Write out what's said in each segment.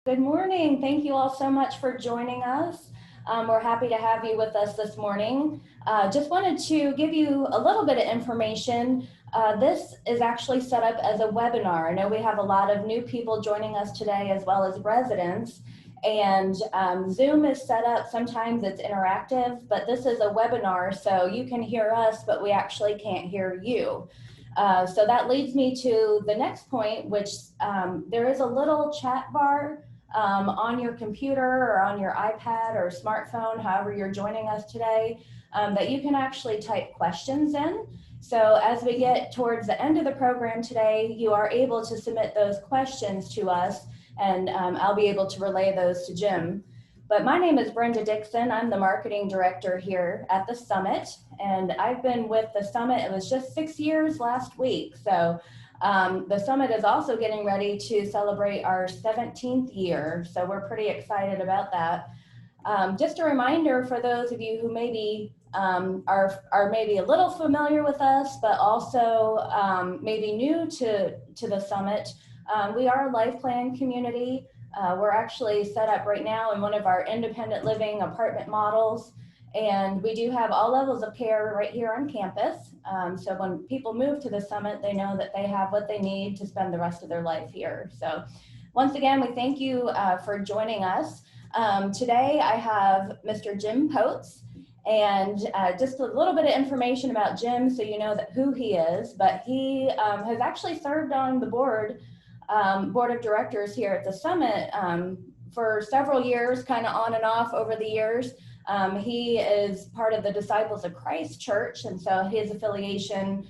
Good morning. Thank you all so much for joining us. We're happy to have you with us this morning. Just wanted to give you a little bit of information. This is actually set up as a webinar. I know we have a lot of new people joining us today as well as residents. And Zoom is set up, sometimes it's interactive, but this is a webinar, so you can hear us, but we actually can't hear you. So that leads me to the next point, which there is a little chat bar on your computer or on your iPad or smartphone, however you're joining us today, that you can actually type questions in. So as we get towards the end of the program today, you are able to submit those questions to us, and I'll be able to relay those to Jim. But my name is Brenda Dixon. I'm the marketing director here at the Summit, and I've been with the Summit, it was just 6 years last week. So the Summit is also getting ready to celebrate our 17th year. So we're pretty excited about that. Just a reminder for those of you who maybe are maybe a little familiar with us, but also maybe new to the Summit. We are a life plan community. We're actually set up right now in one of our independent living apartment models, and we do have all levels of care right here on campus. So when people move to the Summit, they know that they have what they need to spend the rest of their life here. So once again, we thank you for joining us. Today I have Mr. Jim Poats, and just a little bit of information about Jim so you know that who he is, but he has actually served on the board of directors here at the Summit for several years, kind of on and off over the years. He is part of the Disciples of Christ Church, and so his affiliation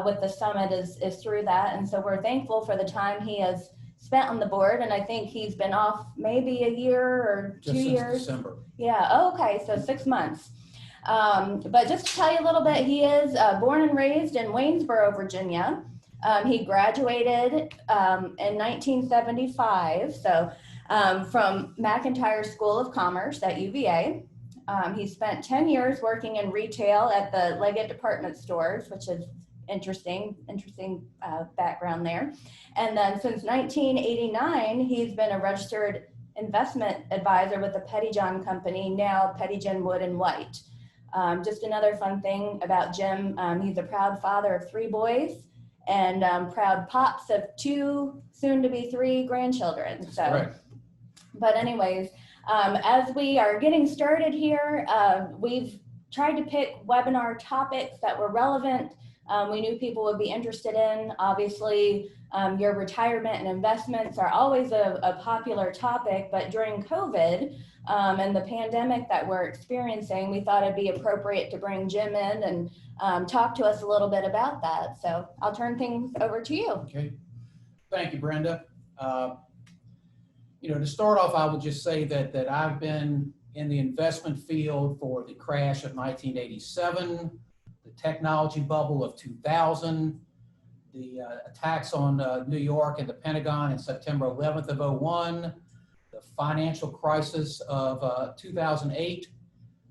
with the Summit is through that. And so we're thankful for the time he has spent on the board, and I think he's been off maybe a year or 2 years. December. Yeah, oh, okay, so 6 months. But just to tell you a little bit, he is born and raised in Waynesboro, Virginia. He graduated in 1975, so from McIntyre School of Commerce at UVA. He spent 10 years working in retail at the Leggett department stores, which is interesting background there. And then since 1989, he's been a registered investment advisor with the Pettyjohn company, now Pettyjohn Wood and White. Just another fun thing about Jim, he's a proud father of 3 boys and proud pops of 2, soon to be 3 grandchildren. That's so, correct. But anyways, as we are getting started here, we've tried to pick webinar topics that were relevant. We knew people would be interested in. Obviously, your retirement and investments are always a popular topic, but during COVID and the pandemic that we're experiencing, we thought it'd be appropriate to bring Jim in and talk to us a little bit about that. So I'll turn things over to you. Okay. Thank you, Brenda. To start off, I would just say that I've been in the investment field for the crash of 1987, the technology bubble of 2000, the attacks on New York and the Pentagon in September 11th of 01, the financial crisis of 2008.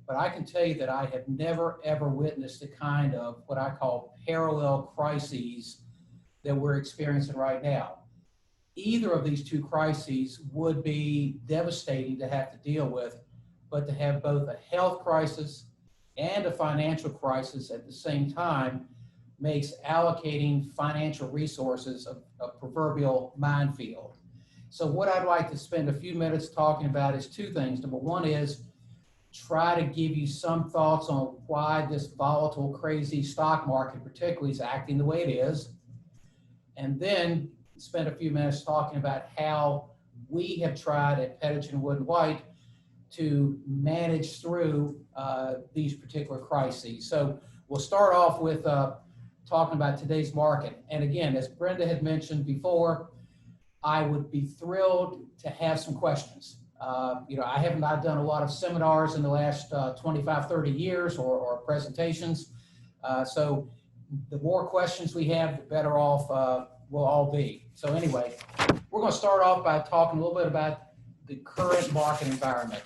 But I can tell you that I have never, ever witnessed the kind of what I call parallel crises that we're experiencing right now. Either of these 2 crises would be devastating to have to deal with, but to have both a health crisis and a financial crisis at the same time makes allocating financial resources a proverbial minefield. So what I'd like to spend a few minutes talking about is 2 things. Number one is try to give you some thoughts on why this volatile, crazy stock market particularly is acting the way it is. And then spend a few minutes talking about how we have tried at Pettyjohn Wood and White to manage through these particular crises. So we'll start off with talking about today's market. And again, as Brenda had mentioned before, I would be thrilled to have some questions. I have not done a lot of seminars in the last 25, 30 years or presentations. So the more questions we have, the better off we'll all be. So anyway, we're going to start off by talking a little bit about the current market environment.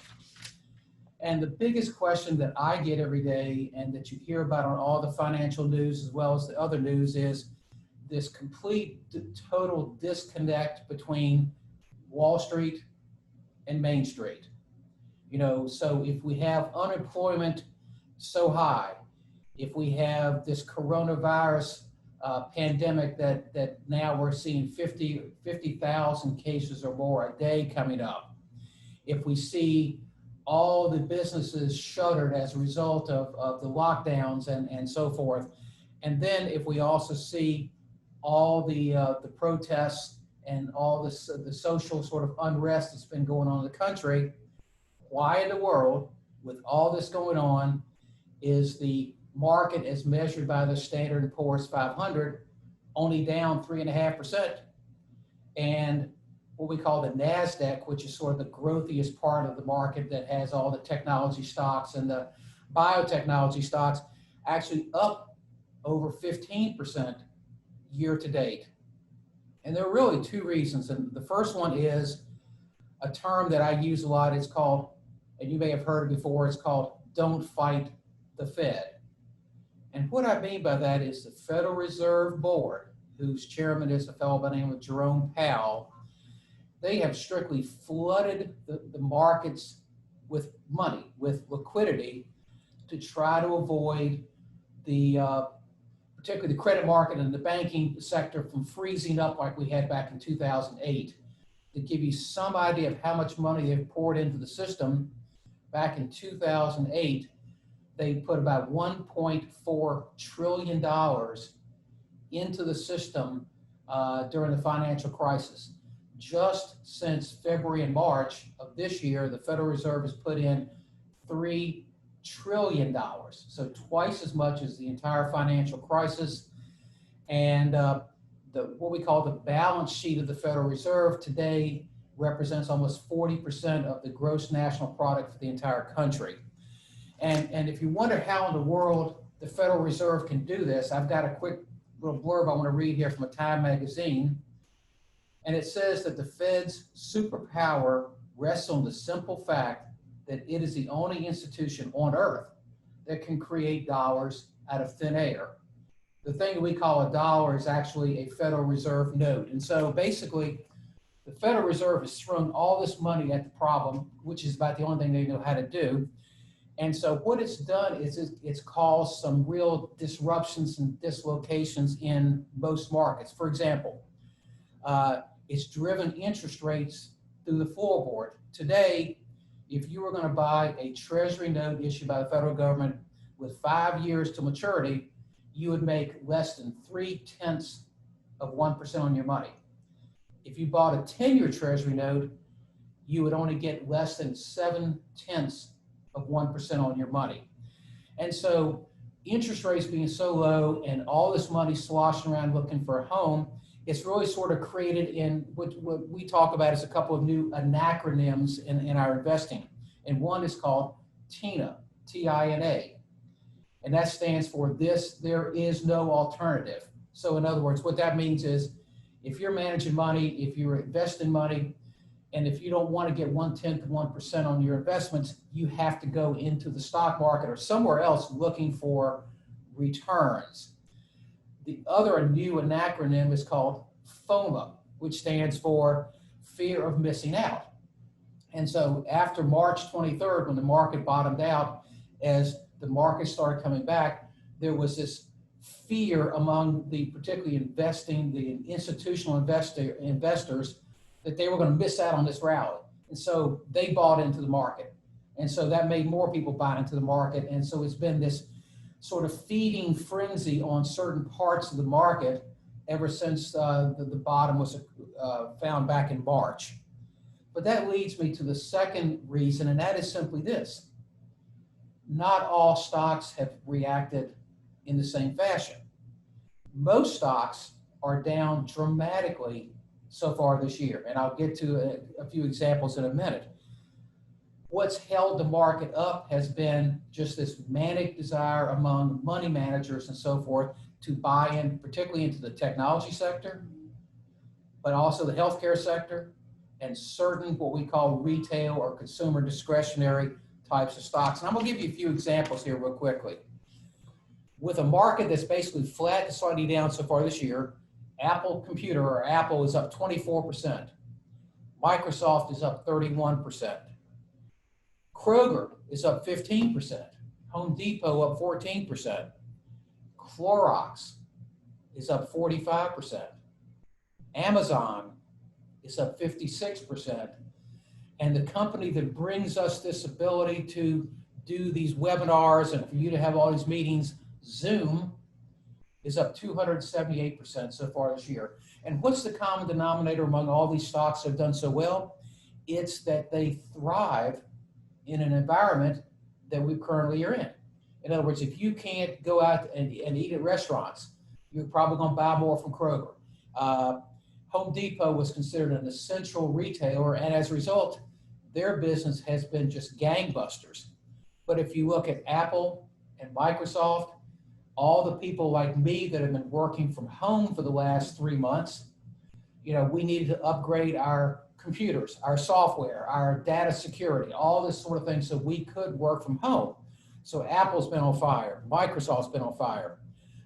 And the biggest question that I get every day and that you hear about on all the financial news as well as the other news is this complete total disconnect between Wall Street and Main Street. So if we have unemployment so high, if we have this coronavirus pandemic that now we're seeing 50,000 cases or more a day coming up, if we see all the businesses shuttered as a result of the lockdowns and so forth, and then if we also see all the protests and all the social sort of unrest that's been going on in the country, why in the world, with all this going on, is the market as measured by the Standard & Poor's 500 only down 3.5%? And what we call the NASDAQ, which is sort of the growthiest part of the market that has all the technology stocks and the biotechnology stocks, actually up over 15% year to date. And there are really two reasons. And the first one is a term that I use a lot. It's called, and you may have heard it before, it's called "don't fight the Fed." And what I mean by that is the Federal Reserve Board, whose chairman is a fellow by the name of Jerome Powell, they have strictly flooded the markets with money, with liquidity, to try to avoid particularly the credit market and the banking sector from freezing up like we had back in 2008. To give you some idea of how much money they've poured into the system, back in 2008, they put about $1.4 trillion into the system during the financial crisis. Just since February and March of this year, the Federal Reserve has put in $3 trillion, so twice as much as the entire financial crisis. And what we call the balance sheet of the Federal Reserve today represents almost 40% of the gross national product for the entire country. And if you wonder how in the world the Federal Reserve can do this, I've got a quick little blurb I want to read here from a Time magazine. And it says that the Fed's superpower rests on the simple fact that it is the only institution on earth that can create dollars out of thin air. The thing that we call a dollar is actually a Federal Reserve note. And so basically, the Federal Reserve has thrown all this money at the problem, which is about the only thing they know how to do. And so what it's done is it's caused some real disruptions and dislocations in most markets. For example, it's driven interest rates through the floorboard. Today, if you were going to buy a treasury note issued by the federal government with 5 years to maturity, you would make less than 0.3% on your money. If you bought a 10-year treasury note, you would only get less than 0.7% on your money. And so interest rates being so low and all this money sloshing around looking for a home, it's really sort of created in what we talk about as a couple of new acronyms in our investing. And one is called TINA, T-I-N-A. And that stands for there is no alternative. So in other words, what that means is if you're managing money, if you're investing money, and if you don't want to get 0.1% on your investments, you have to go into the stock market or somewhere else looking for returns. The other new acronym is called FOMO, which stands for fear of missing out. And so after March 23rd, when the market bottomed out, as the market started coming back, there was this fear among particularly the institutional investors that they were going to miss out on this rally. And so they bought into the market. And so that made more people buy into the market. And so it's been this sort of feeding frenzy on certain parts of the market ever since the bottom was found back in March. But that leads me to the second reason, and that is simply this. Not all stocks have reacted in the same fashion. Most stocks are down dramatically so far this year, and I'll get to a few examples in a minute. What's held the market up has been just this manic desire among money managers and so forth to buy in, particularly into the technology sector, but also the healthcare sector and certain what we call retail or consumer discretionary types of stocks. And I'm going to give you a few examples here real quickly. With a market that's basically flat to slightly down so far this year, Apple is up 24%. Microsoft is up 31%. Kroger is up 15%. Home Depot up 14%. Clorox is up 45%. Amazon is up 56%. And the company that brings us this ability to do these webinars and for you to have all these meetings, Zoom, is up 278% so far this year. And what's the common denominator among all these stocks that have done so well? It's that they thrive in an environment that we currently are in. In other words, if you can't go out and eat at restaurants, you're probably going to buy more from Kroger. Home Depot was considered an essential retailer, and as a result, their business has been just gangbusters. But if you look at Apple and Microsoft, all the people like me that have been working from home for the last 3 months, we needed to upgrade our computers, our software, our data security, all this sort of thing so we could work from home. So Apple's been on fire. Microsoft's been on fire.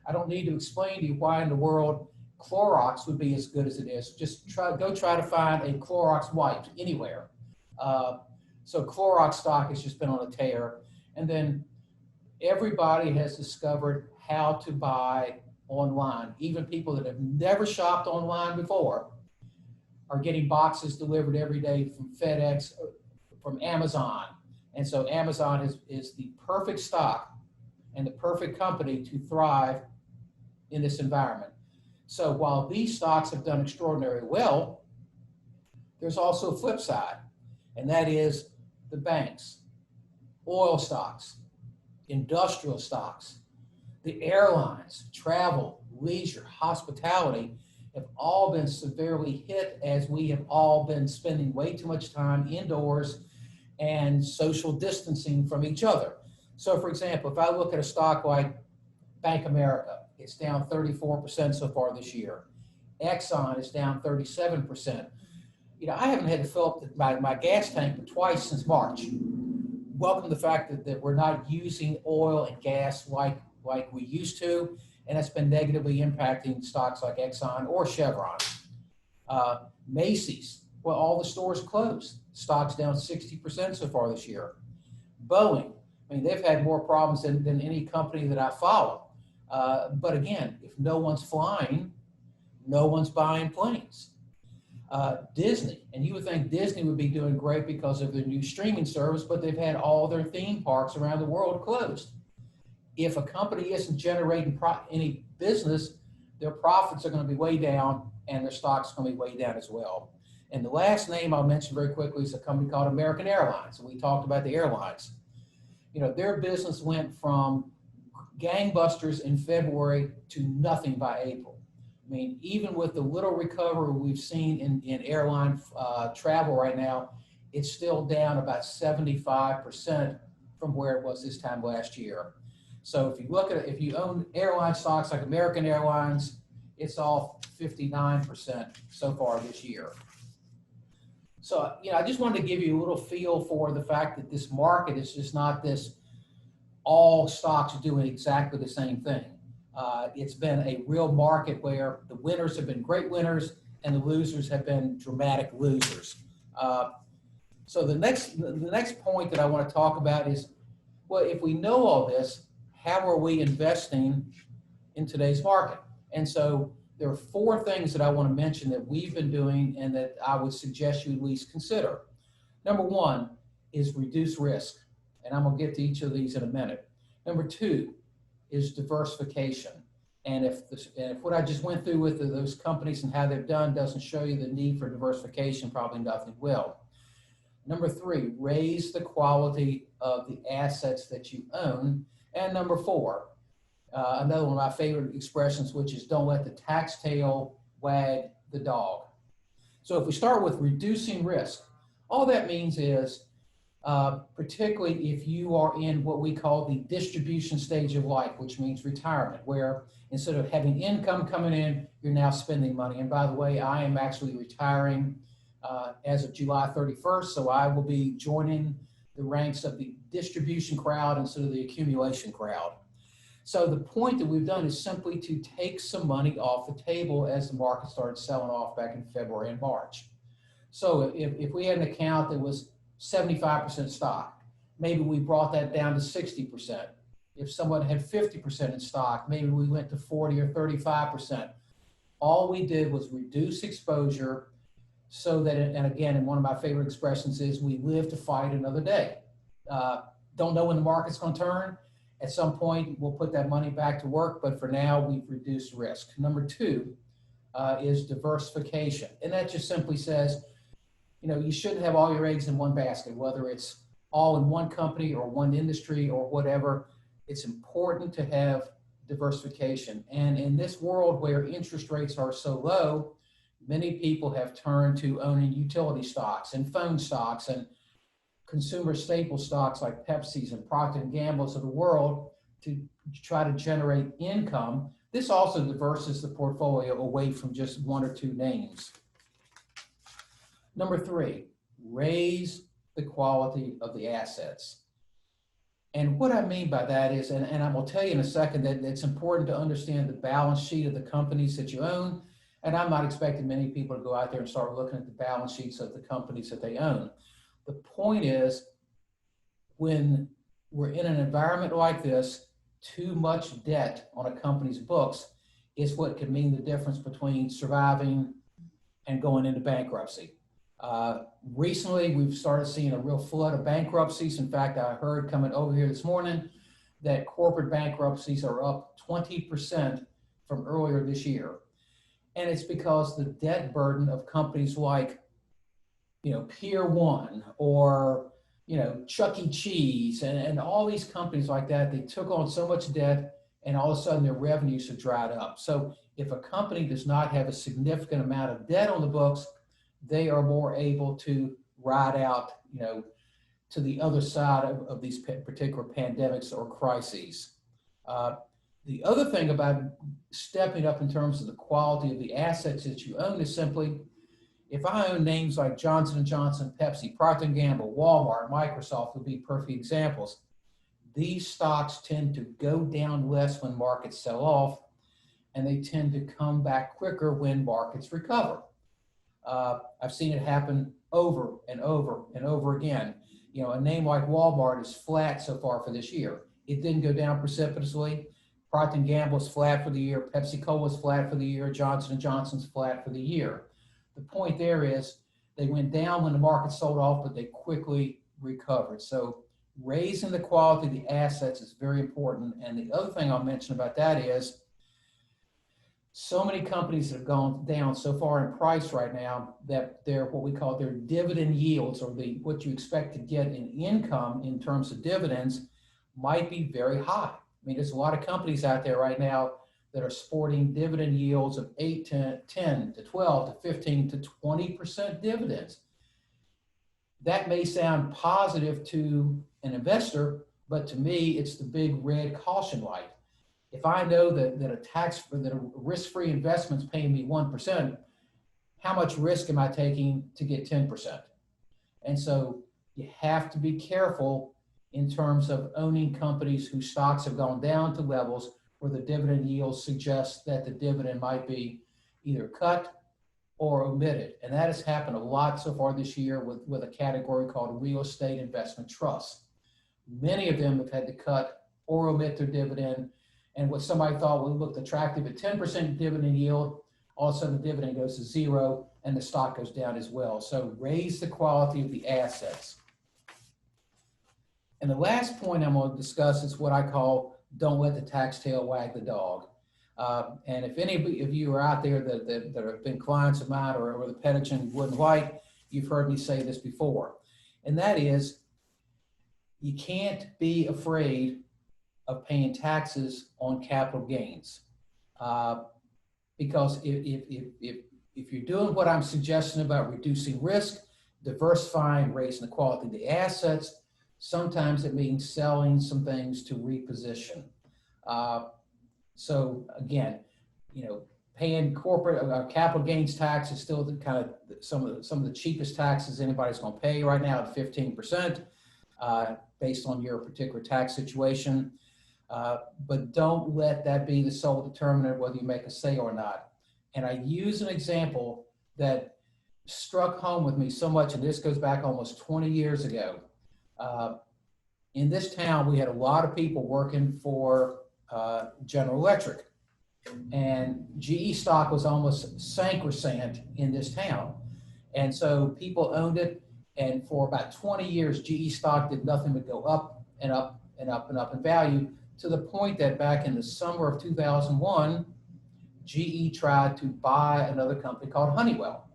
I don't need to explain to you why in the world Clorox would be as good as it is. Just go try to find a Clorox wipe anywhere. So Clorox stock has just been on a tear. And then everybody has discovered how to buy online. Even people that have never shopped online before are getting boxes delivered every day from FedEx, from Amazon. And so Amazon is the perfect stock and the perfect company to thrive in this environment. So while these stocks have done extraordinarily well, there's also a flip side, and that is the banks, oil stocks, industrial stocks, the airlines, travel, leisure, hospitality have all been severely hit as we have all been spending way too much time indoors and social distancing from each other. So for example, if I look at a stock like Bank America, it's down 34% so far this year. Exxon is down 37%. I haven't had to fill up my gas tank but twice since March. Welcome the fact that we're not using oil and gas like we used to, and that's been negatively impacting stocks like Exxon or Chevron. Macy's, well, all the stores closed. Stock's down 60% so far this year. Boeing, they've had more problems than any company that I follow. But again, if no one's flying, no one's buying planes. Disney, and you would think Disney would be doing great because of their new streaming service, but they've had all their theme parks around the world closed. If a company isn't generating any business, their profits are going to be way down and their stock's going to be way down as well. And the last name I'll mention very quickly is a company called American Airlines. And we talked about the airlines. Their business went from gangbusters in February to nothing by April. Even with the little recovery we've seen in airline travel right now, it's still down about 75% from where it was this time last year. So if you own airline stocks like American Airlines, it's off 59% so far this year. So, I just wanted to give you a little feel for the fact that this market is just not this all stocks doing exactly the same thing. It's been a real market where the winners have been great winners and the losers have been dramatic losers. So the next point that I want to talk about is, well, if we know all this, how are we investing in today's market? And so there are 4 things that I want to mention that we've been doing and that I would suggest you at least consider. Number 1 is reduce risk, and I'm going to get to each of these in a minute. Number 2 is diversification. And if what I just went through with those companies and how they've done doesn't show you the need for diversification, probably nothing will. Number 3, raise the quality of the assets that you own. And number 4, another one of my favorite expressions, which is don't let the tax tail wag the dog. So if we start with reducing risk, all that means is, particularly if you are in what we call the distribution stage of life, which means retirement, where instead of having income coming in, you're now spending money. And by the way, I am actually retiring as of July 31st, so I will be joining the ranks of the distribution crowd instead of the accumulation crowd. So the point that we've done is simply to take some money off the table as the market started selling off back in February and March. So if we had an account that was 75% stock, maybe we brought that down to 60%. If someone had 50% in stock, maybe we went to 40 or 35%. All we did was reduce exposure so that, and again, and one of my favorite expressions is we live to fight another day. Don't know when the market's going to turn. At some point, we'll put that money back to work, but for now, we've reduced risk. Number two is diversification. And that just simply says, you shouldn't have all your eggs in one basket, whether it's all in one company or one industry or whatever. It's important to have diversification. And in this world where interest rates are so low, many people have turned to owning utility stocks and phone stocks and consumer staple stocks like Pepsi's and Procter & Gamble's of the world to try to generate income. This also diversifies the portfolio away from just one or two names. Number three, raise the quality of the assets. And what I mean by that is, and I will tell you in a second, that it's important to understand the balance sheet of the companies that you own. And I'm not expecting many people to go out there and start looking at the balance sheets of the companies that they own. The point is, when we're in an environment like this, too much debt on a company's books is what can mean the difference between surviving and going into bankruptcy. Recently, we've started seeing a real flood of bankruptcies. In fact, I heard coming over here this morning that corporate bankruptcies are up 20% from earlier this year. And it's because the debt burden of companies like, Pier 1 or, Chuck E. Cheese and all these companies like that, they took on so much debt and all of a sudden their revenues have dried up. So if a company does not have a significant amount of debt on the books, they are more able to ride out, to the other side of these particular pandemics or crises. The other thing about stepping up in terms of the quality of the assets that you own is simply, if I own names like Johnson & Johnson, Pepsi, Procter & Gamble, Walmart, Microsoft would be perfect examples. These stocks tend to go down less when markets sell off, and they tend to come back quicker when markets recover. I've seen it happen over and over and over again. A name like Walmart is flat so far for this year. It didn't go down precipitously. Procter & Gamble is flat for the year. Pepsi-Cola is flat for the year. Johnson & Johnson's flat for the year. The point there is they went down when the market sold off, but they quickly recovered. So raising the quality of the assets is very important. And the other thing I'll mention about that is so many companies have gone down so far in price right now that they're what we call their dividend yields, or what you expect to get in income in terms of dividends, might be very high. I mean, there's a lot of companies out there right now that are sporting dividend yields of 8 to 10 to 12 to 15 to 20% dividends. That may sound positive to an investor, but to me, it's the big red caution light. If I know that a risk-free investment's paying me 1%, how much risk am I taking to get 10%? And so you have to be careful in terms of owning companies whose stocks have gone down to levels where the dividend yield suggests that the dividend might be either cut or omitted. And that has happened a lot so far this year with a category called real estate investment trusts. Many of them have had to cut or omit their dividend. And what somebody thought would look attractive at 10% dividend yield, all of a sudden the dividend goes to zero and the stock goes down as well. So raise the quality of the assets. And the last point I'm going to discuss is what I call don't let the tax tail wag the dog. And if any of you are out there that have been clients of mine or the Pettyjohn Wood and White, you've heard me say this before. And that is, you can't be afraid of paying taxes on capital gains. Because if you're doing what I'm suggesting about reducing risk, diversifying, raising the quality of the assets, sometimes it means selling some things to reposition. So again, paying corporate capital gains tax is still the kind of some of the cheapest taxes anybody's going to pay right now at 15%, based on your particular tax situation. But don't let that be the sole determinant whether you make a sale or not. And I use an example that struck home with me so much, and this goes back almost 20 years ago. In this town, we had a lot of people working for General Electric, and GE stock was almost sacrosanct in this town. And so people owned it, and for about 20 years, GE stock did nothing but go up and up and up and up in value, to the point that back in the summer of 2001, GE tried to buy another company called Honeywell.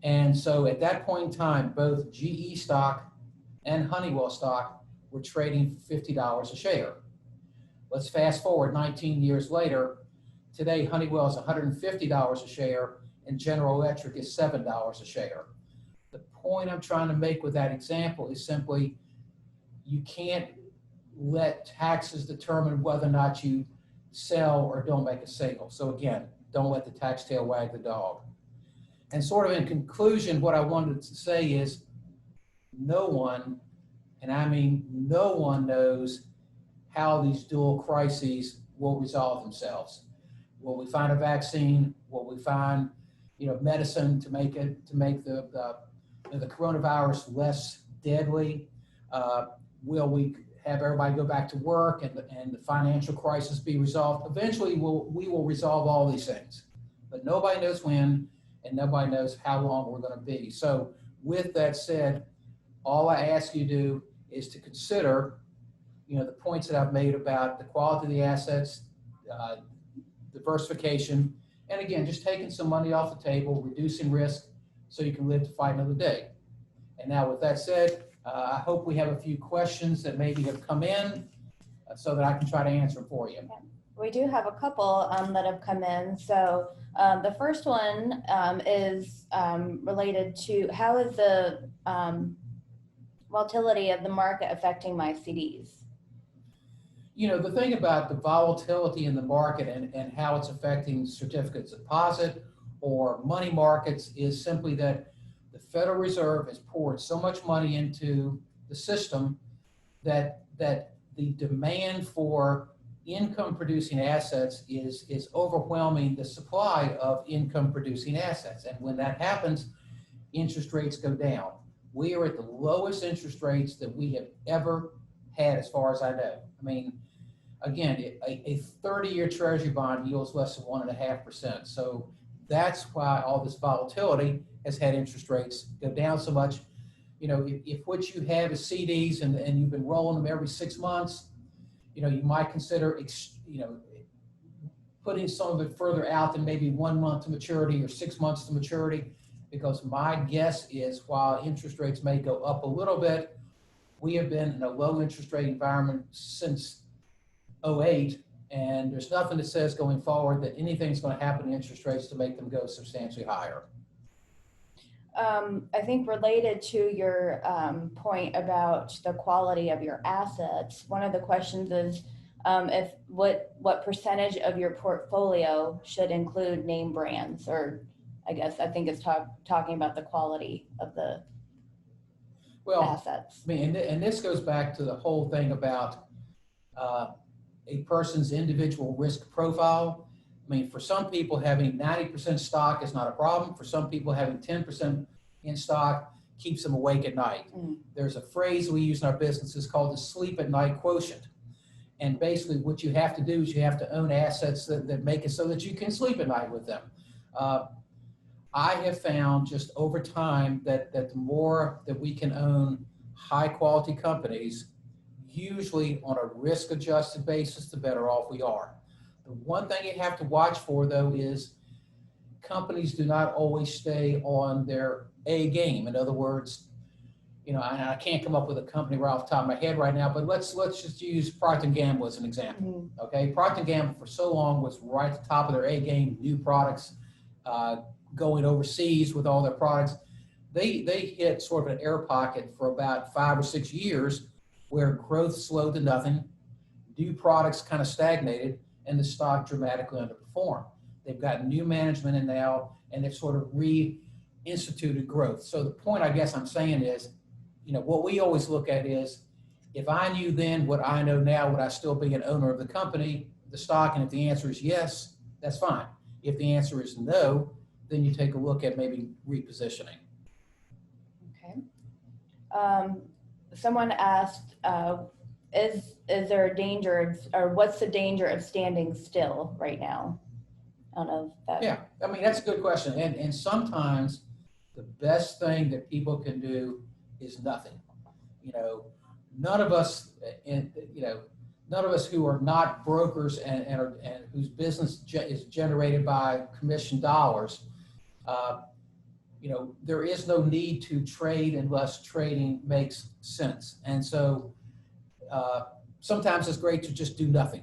And so at that point in time, both GE stock and Honeywell stock were trading for $50 a share. Let's fast forward 19 years later. Today, Honeywell is $150 a share and General Electric is $7 a share. The point I'm trying to make with that example is simply, you can't let taxes determine whether or not you sell or don't make a sale. So again, don't let the tax tail wag the dog. And sort of in conclusion, what I wanted to say is, no one, and I mean no one, knows how these dual crises will resolve themselves. Will we find a vaccine? Will we find, medicine to make the coronavirus less deadly? Will we have everybody go back to work and the financial crisis be resolved? Eventually, we will resolve all these things, but nobody knows when, and nobody knows how long we're going to be. So with that said, all I ask you to do is to consider, the points that I've made about the quality of the assets, diversification, and again, just taking some money off the table, reducing risk so you can live to fight another day. And now with that said, I hope we have a few questions that maybe have come in so that I can try to answer them for you. We do have a couple that have come in. So the first one is related to, how is the volatility of the market affecting my CDs? The thing about the volatility in the market and how it's affecting certificates of deposit or money markets is simply that the Federal Reserve has poured so much money into the system that the demand for income producing assets is overwhelming the supply of income producing assets. And when that happens, interest rates go down. We are at the lowest interest rates that we have ever had, as far as I know. I mean, again, a 30-year Treasury bond yields less than 1.5%. So that's why all this volatility has had interest rates go down so much. If what you have is CDs and you've been rolling them every 6 months, you might consider, putting some of it further out than maybe 1 month to maturity or 6 months to maturity, because my guess is, while interest rates may go up a little bit, we have been in a low interest rate environment since 2008, and there's nothing that says going forward that anything's going to happen to interest rates to make them go substantially higher. I think related to your point about the quality of your assets, one of the questions is what percentage of your portfolio should include name brands, or I think it's talking about the quality of the assets. I mean, and this goes back to the whole thing about a person's individual risk profile. I mean, for some people, having 90% stock is not a problem. For some people, having 10% in stock keeps them awake at night. There's a phrase we use in our businesses called the sleep at night quotient. And basically what you have to do is you have to own assets that make it so that you can sleep at night with them. I have found just over time that the more that we can own high quality companies, usually on a risk adjusted basis, the better off we are. The one thing you have to watch for, though, is companies do not always stay on their A game. In other words, I can't come up with a company right off the top of my head right now, but let's just use Procter & Gamble as an example. Okay, Procter & Gamble for so long was right at the top of their A game, new products, going overseas with all their products. They hit sort of an air pocket for about 5 or 6 years where growth slowed to nothing, new products kind of stagnated, and the stock dramatically underperformed. They've got new management in now, and they've sort of reinstituted growth. So the point I guess I'm saying is, what we always look at is, if I knew then what I know now, would I still be an owner of the company, the stock? And if the answer is yes, that's fine. If the answer is no, then you take a look at maybe repositioning. Okay. Someone asked, is there a danger of, or what's the danger of standing still right now? I don't know if that. Yeah, I mean, that's a good question. And sometimes the best thing that people can do is nothing. You know, none of us, none of us who are not brokers and whose business is generated by commission dollars, there is no need to trade unless trading makes sense. And so sometimes it's great to just do nothing.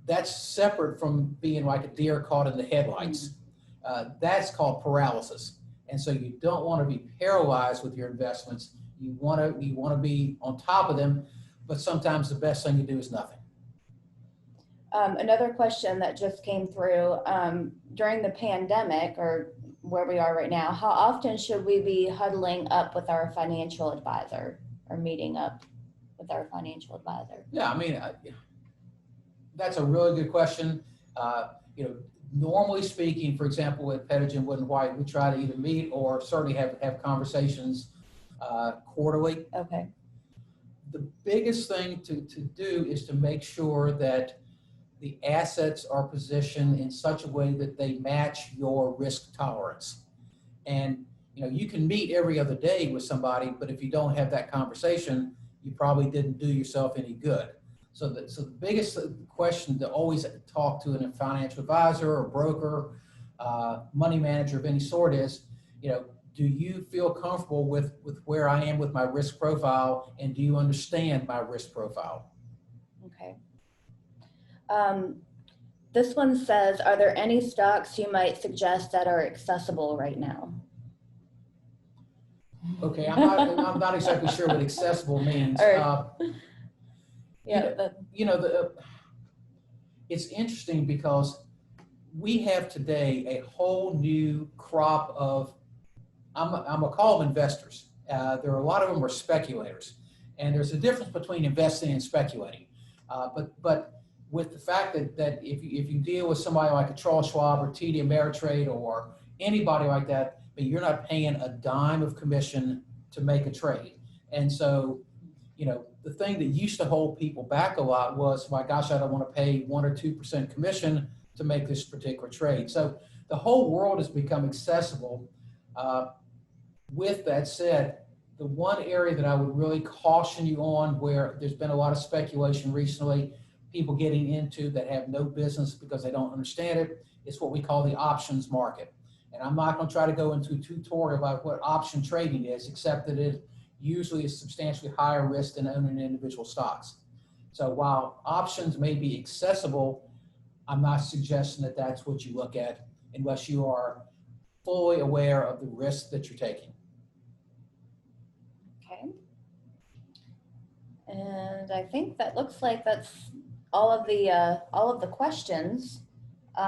That's separate from being like a deer caught in the headlights. That's called paralysis. And so you don't want to be paralyzed with your investments. You want to be on top of them, but sometimes the best thing to do is nothing. Another question that just came through, during the pandemic, or where we are right now, how often should we be huddling up with our financial advisor or meeting up with our financial advisor? Yeah, I mean, that's a really good question. Normally speaking, for example, with Pettyjohn Wood and White, we try to either meet or certainly have conversations quarterly. Okay. The biggest thing to do is to make sure that the assets are positioned in such a way that they match your risk tolerance. And you can meet every other day with somebody, but if you don't have that conversation, you probably didn't do yourself any good. So the biggest question to always talk to a financial advisor or broker, money manager of any sort is, do you feel comfortable with where I am with my risk profile, and do you understand my risk profile? Okay. This one says, are there any stocks you might suggest that are accessible right now? Okay, I'm not exactly sure what accessible means. It's interesting because we have today a whole new crop of, I'm gonna call them investors. There are a lot of them are speculators, and there's a difference between investing and speculating. But with the fact that if you deal with somebody like a Charles Schwab or TD Ameritrade or anybody like that, but you're not paying a dime of commission to make a trade. And so, the thing that used to hold people back a lot was, my gosh, I don't want to pay 1 or 2% commission to make this particular trade. So the whole world has become accessible. With that said, the one area that I would really caution you on, where there's been a lot of speculation recently, people getting into that have no business because they don't understand it, is what we call the options market. And I'm not going to try to go into a tutorial about what option trading is, except that it usually is substantially higher risk than owning individual stocks. So while options may be accessible, I'm not suggesting that that's what you look at unless you are fully aware of the risk that you're taking. Okay. And I think that looks like that's all of the questions. So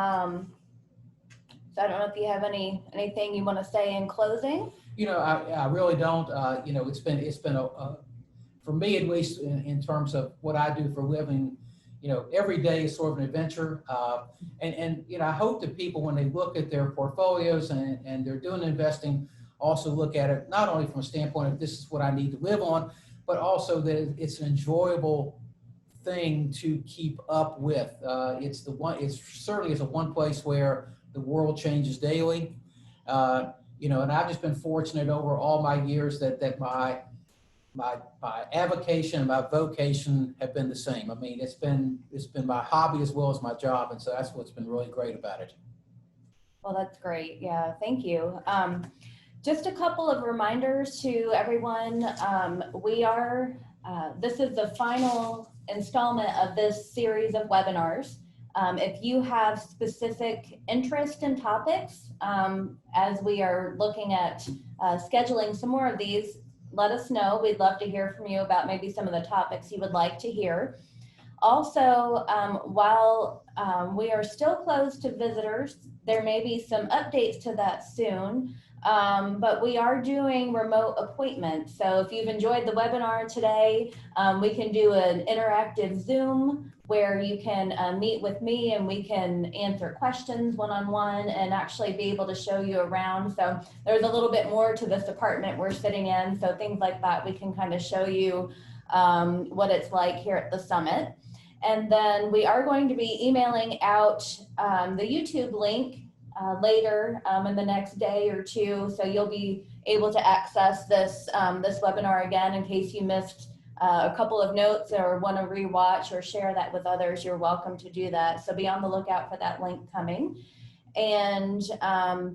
I don't know if you have anything you want to say in closing. I really don't. It's been for me at least, in terms of what I do for a living, every day is sort of an adventure. And I hope that people, when they look at their portfolios and they're doing investing, also look at it not only from a standpoint of this is what I need to live on, but also that it's an enjoyable thing to keep up with. It certainly is a one place where the world changes daily. And I've just been fortunate over all my years that my avocation and my vocation have been the same. I mean, it's been my hobby as well as my job, and so that's what's been really great about it. Well, that's great. Yeah, thank you. Just a couple of reminders to everyone. This is the final installment of this series of webinars. If you have specific interest in topics, as we are looking at scheduling some more of these, let us know. We'd love to hear from you about maybe some of the topics you would like to hear. Also, while we are still closed to visitors, there may be some updates to that soon. but we are doing remote appointments. So if you've enjoyed the webinar today, we can do an interactive Zoom where you can meet with me and we can answer questions one-on-one and actually be able to show you around. So there's a little bit more to this apartment we're sitting in. So things like that, we can kind of show you what it's like here at the summit. And then we are going to be emailing out the YouTube link later in the next day or two. So you'll be able to access this, this webinar again in case you missed a couple of notes or want to rewatch or share that with others. You're welcome to do that. So be on the lookout for that link coming. And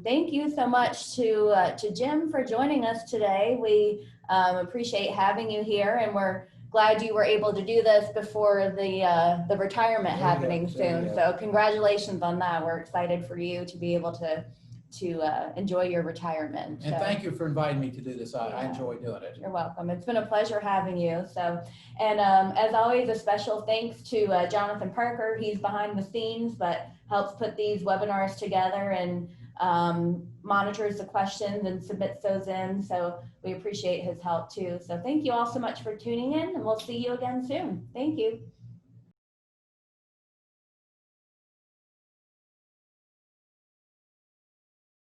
thank you so much to Jim for joining us today. We appreciate having you here, and we're glad you were able to do this before the retirement happening soon. So congratulations on that. We're excited for you to be able to enjoy your retirement. And so, thank you for inviting me to do this. I enjoy doing it. You're welcome. It's been a pleasure having you. So, and as always, a special thanks to Jonathan Parker. He's behind the scenes, but helps put these webinars together and monitors the questions and submits those in. So we appreciate his help too. So thank you all so much for tuning in, and we'll see you again soon. Thank you.